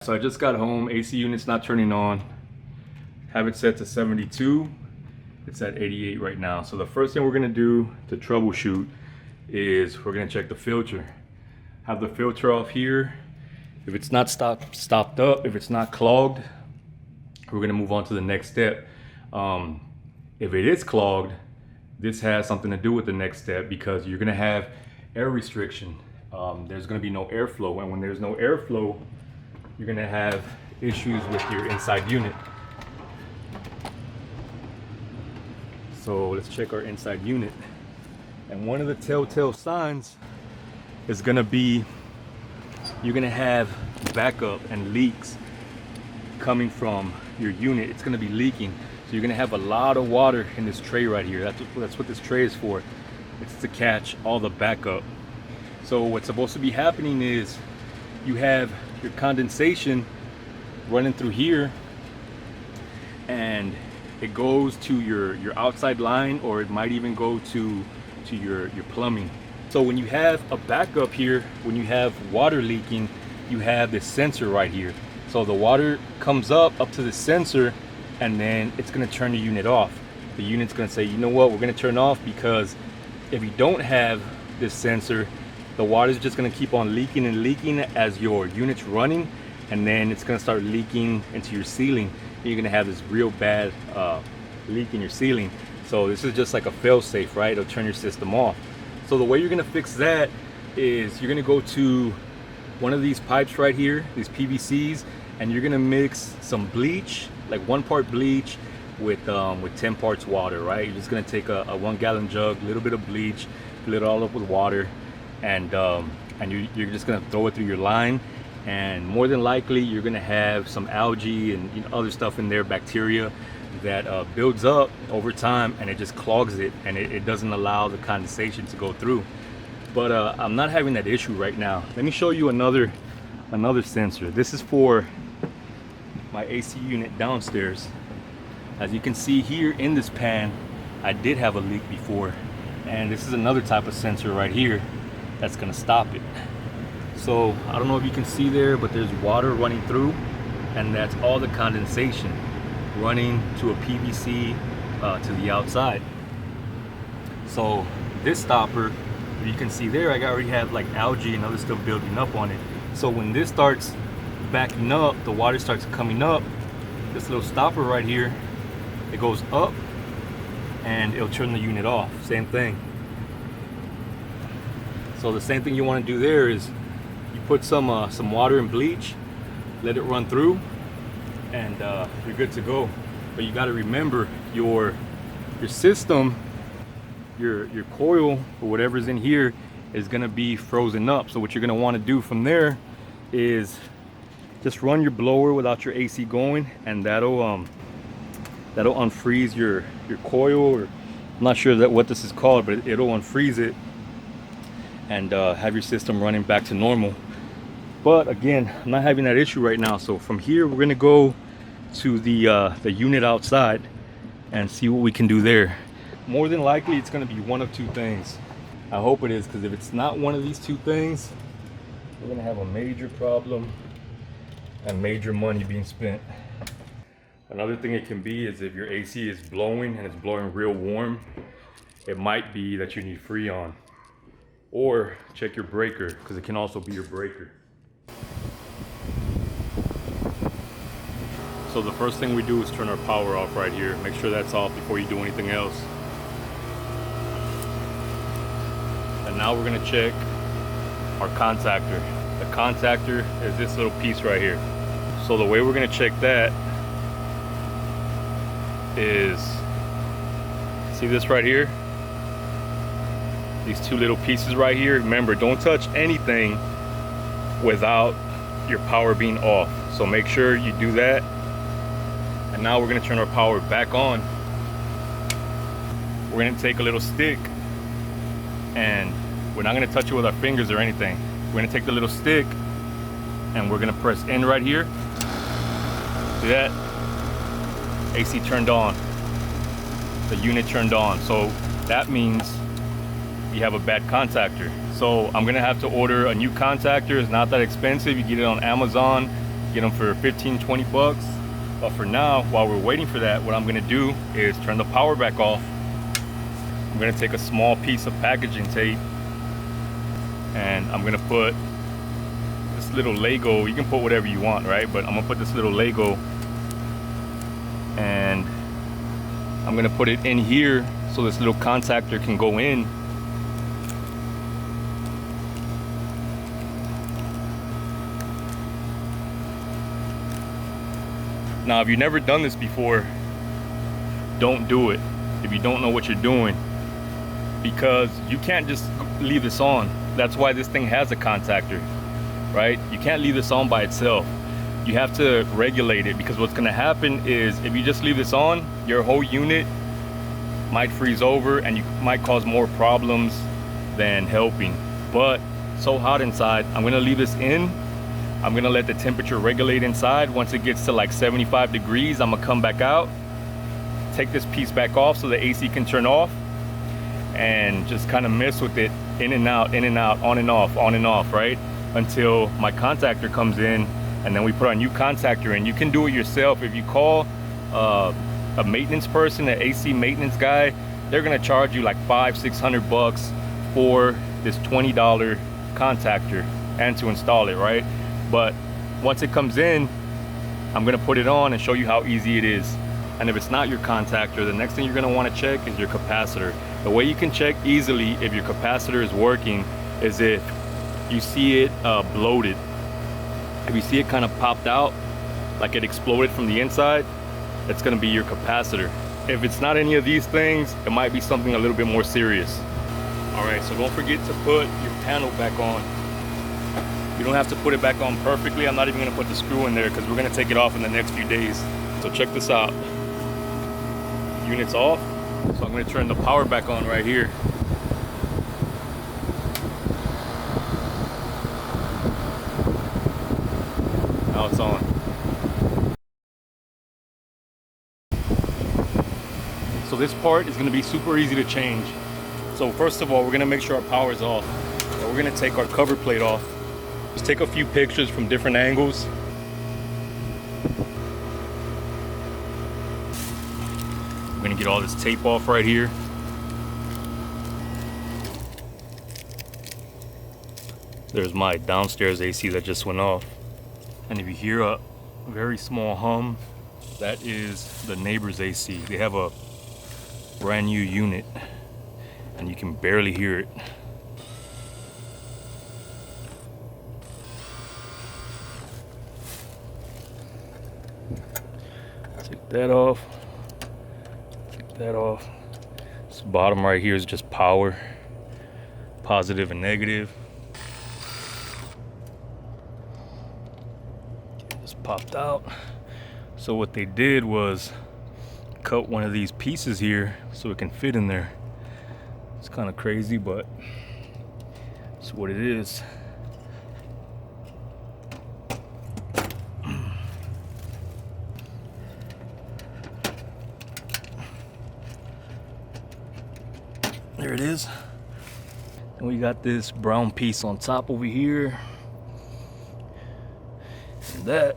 So I just got home, AC unit's not turning on. Have it set to 72. It's at 88 right now. So the first thing we're gonna do to troubleshoot is we're gonna check the filter. Have the filter off here. If it's not stopped up, if it's not clogged, we're gonna move on to the next step. If it is clogged, this has something to do with the next step because you're gonna have air restriction. There's gonna be no airflow, and when there's no airflow, you're gonna have issues with your inside unit. So let's check our inside unit. And one of the telltale signs is gonna be you're gonna have backup and leaks coming from your unit. It's gonna be leaking. So you're gonna have a lot of water in this tray right here. That's what this tray is for. It's to catch all the backup. So what's supposed to be happening is you have your condensation running through here, and it goes to your outside line, or it might even go to your plumbing. So when you have a backup here, when you have water leaking, you have this sensor right here. So the water comes up to the sensor, and then it's gonna turn the unit off. The unit's gonna say, you know what, we're gonna turn off, because if you don't have this sensor, the water is just gonna keep on leaking and leaking as your unit's running, and then it's gonna start leaking into your ceiling. And you're gonna have this real bad leak in your ceiling. So this is just like a fail-safe, right? It'll turn your system off. So the way you're gonna fix that is you're gonna go to one of these pipes right here, these PVCs, and you're gonna mix some bleach, like 1 part bleach with 10 parts water, right? You're just gonna take a 1 gallon jug, a little bit of bleach, fill it all up with water, and you're just gonna throw it through your line, and more than likely you're gonna have some algae and other stuff in there, bacteria that builds up over time, and it just clogs it, and it doesn't allow the condensation to go through. But I'm not having that issue right now. Let me show you another sensor. This is for my AC unit downstairs. As you can see here in this pan, I did have a leak before, and this is another type of sensor right here that's gonna stop it. So I don't know if you can see there, but there's water running through, and that's all the condensation running to a PVC to the outside. So this stopper, you can see there, I already have like algae and other stuff building up on it. So when this starts backing up, the water starts coming up, this little stopper right here, it goes up and it'll turn the unit off. Same thing. So the same thing you want to do there is you put some water and bleach, let it run through, and you're good to go. But you got to remember your system, your coil or whatever's in here is going to be frozen up. So what you're going to want to do from there is just run your blower without your AC going, and that'll unfreeze your coil, or I'm not sure what this is called, but it'll unfreeze it and have your system running back to normal. But again, I'm not having that issue right now. So from here, we're gonna go to the unit outside and see what we can do there. More than likely, it's gonna be one of two things. I hope it is, because if it's not one of these two things, we're gonna have a major problem and major money being spent. Another thing it can be is if your AC is blowing and it's blowing real warm, it might be that you need Freon. Or check your breaker, because it can also be your breaker. So the first thing we do is turn our power off right here. Make sure that's off before you do anything else. And now we're gonna check our contactor. The contactor is this little piece right here. So the way we're gonna check that is, see this right here? These two little pieces right here. Remember, don't touch anything without your power being off. So make sure you do that. And now we're gonna turn our power back on. We're gonna take a little stick, and we're not gonna touch it with our fingers or anything. We're gonna take the little stick and we're gonna press in right here. See that? AC turned on. The unit turned on. So that means you have a bad contactor. So I'm gonna have to order a new contactor. It's not that expensive. You get it on Amazon get them for 15, 20 bucks. But for now, while we're waiting for that, what I'm gonna do is turn the power back off. I'm gonna take a small piece of packaging tape and I'm gonna put this little Lego. You can put whatever you want, right? But I'm gonna put this little Lego and I'm gonna put it in here so this little contactor can go in. Now, if you've never done this before, don't do it if you don't know what you're doing, because you can't just leave this on. That's why this thing has a contactor, right? You can't leave this on by itself. You have to regulate it, because what's gonna happen is if you just leave this on, your whole unit might freeze over and you might cause more problems than helping. But it's so hot inside, I'm gonna leave this in. I'm gonna let the temperature regulate inside. Once it gets to like 75 degrees, I'm gonna come back out, take this piece back off so the AC can turn off, and just kind of mess with it in and out, on and off, right? Until my contactor comes in, and then we put our new contactor in. You can do it yourself. If you call a maintenance person, an AC maintenance guy, they're gonna charge you like $500-600 bucks for this $20 contactor and to install it, right? But once it comes in, I'm gonna put it on and show you how easy it is. And if it's not your contactor, the next thing you're gonna wanna check is your capacitor. The way you can check easily if your capacitor is working is if you see it bloated. If you see it kind of popped out, like it exploded from the inside, it's gonna be your capacitor. If it's not any of these things, it might be something a little bit more serious. All right, so don't forget to put your panel back on. You don't have to put it back on perfectly. I'm not even gonna put the screw in there because we're gonna take it off in the next few days. So check this out. Unit's off. So I'm gonna turn the power back on right here. Now it's on. So this part is gonna be super easy to change. So first of all, we're gonna make sure our power is off. And we're gonna take our cover plate off. Just take a few pictures from different angles. I'm gonna get all this tape off right here. There's my downstairs AC that just went off. And if you hear a very small hum, that is the neighbor's AC. They have a brand new unit and you can barely hear it. Take that off. Take that off. This bottom right here is just power, positive and negative. This popped out. So what they did was cut one of these pieces here so it can fit in there. It's kind of crazy, but it's what it is. There it is. And we got this brown piece on top over here. And that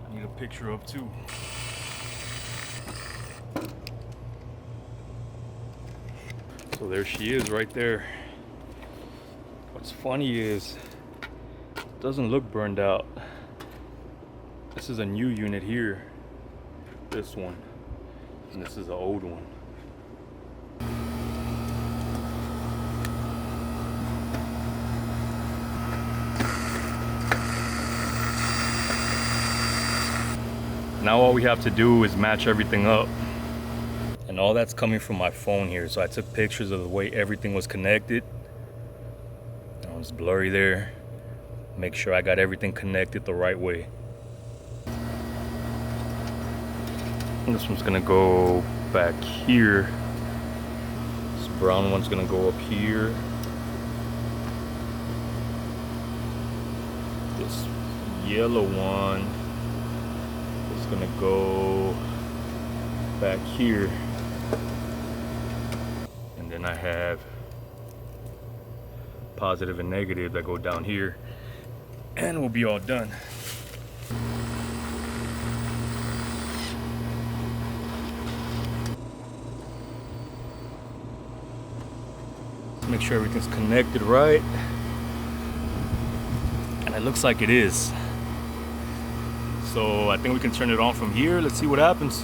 I need a picture of too. So there she is right there. What's funny is it doesn't look burned out. This is a new unit here. This one. And this is an old one. Now all we have to do is match everything up. And all that's coming from my phone here. So I took pictures of the way everything was connected. It was blurry there. Make sure I got everything connected the right way. And this one's gonna go back here. This brown one's gonna go up here. This yellow one is gonna go back here. And then I have positive and negative that go down here, and we'll be all done. Make sure everything's connected right. And it looks like it is. So I think we can turn it on from here. Let's see what happens.